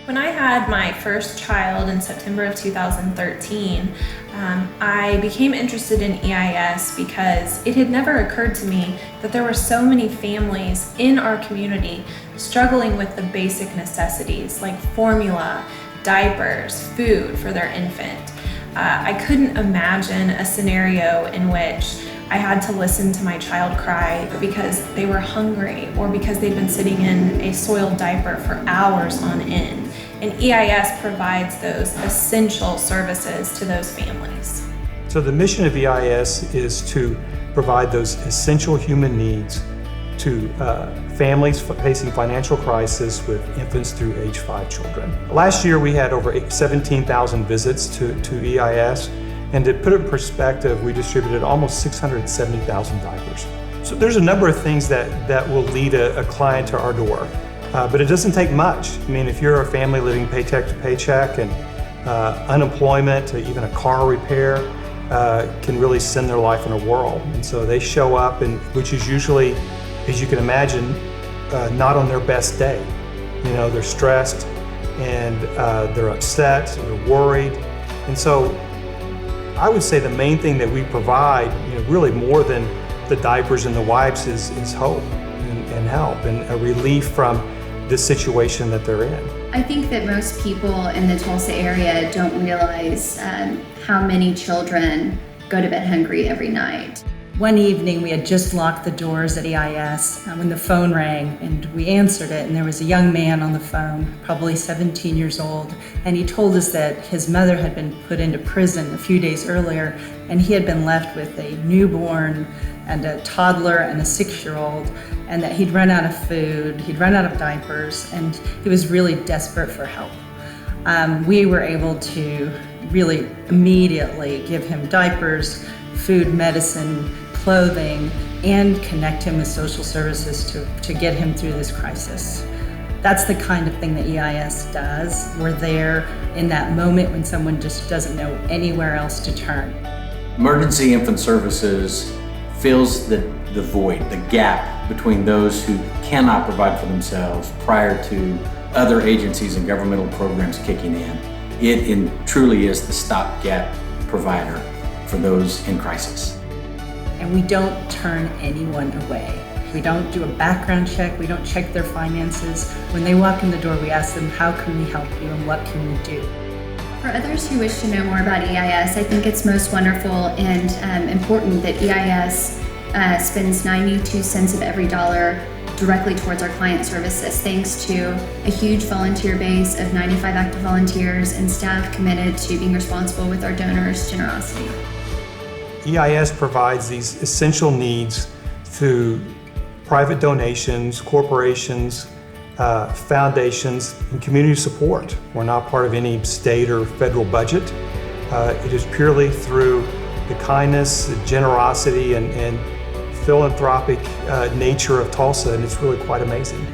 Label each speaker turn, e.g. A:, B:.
A: When I had my first child in September of 2013, I became interested in EIS because it had never occurred to me that there were so many families in our community struggling with the basic necessities like formula, diapers, food for their infant. I couldn't imagine a scenario in which I had to listen to my child cry because they were hungry or because they'd been sitting in a soiled diaper for hours on end. And EIS provides those essential services to those families.
B: So the mission of EIS is to provide those essential human needs to families facing financial crisis with infants through age 5 children. Last year we had over 17,000 visits to EIS, and to put it in perspective, we distributed almost 670,000 diapers. So there's a number of things that will lead a client to our door. But it doesn't take much. I mean, if you're a family living paycheck to paycheck and unemployment, even a car repair can really send their life in a whirl. And so they show up, which is usually, as you can imagine, not on their best day. You know, they're stressed and they're upset, they're worried. And so I would say the main thing that we provide, really more than the diapers and the wipes is hope and help and a relief from the situation that they're in.
C: I think that most people in the Tulsa area don't realize how many children go to bed hungry every night.
D: One evening we had just locked the doors at EIS when the phone rang, and we answered it, and there was a young man on the phone, probably 17 years old, and he told us that his mother had been put into prison a few days earlier, and he had been left with a newborn and a toddler and a 6-year-old, and that he'd run out of food, he'd run out of diapers, and he was really desperate for help. We were able to really immediately give him diapers, food, medicine, clothing, and connect him with social services to get him through this crisis. That's the kind of thing that EIS does. We're there in that moment when someone just doesn't know anywhere else to turn.
E: Emergency Infant Services fills the void, the gap between those who cannot provide for themselves prior to other agencies and governmental programs kicking in. It truly is the stopgap provider for those in crisis.
D: And we don't turn anyone away. We don't do a background check, we don't check their finances. When they walk in the door, we ask them, how can we help you and what can we do?
C: For others who wish to know more about EIS, I think it's most wonderful and important that EIS spends 92 cents of every dollar directly towards our client services, thanks to a huge volunteer base of 95 active volunteers and staff committed to being responsible with our donors' generosity.
B: EIS provides these essential needs through private donations, corporations, foundations, and community support. We're not part of any state or federal budget. It is purely through the kindness, the generosity, and philanthropic nature of Tulsa, and it's really quite amazing.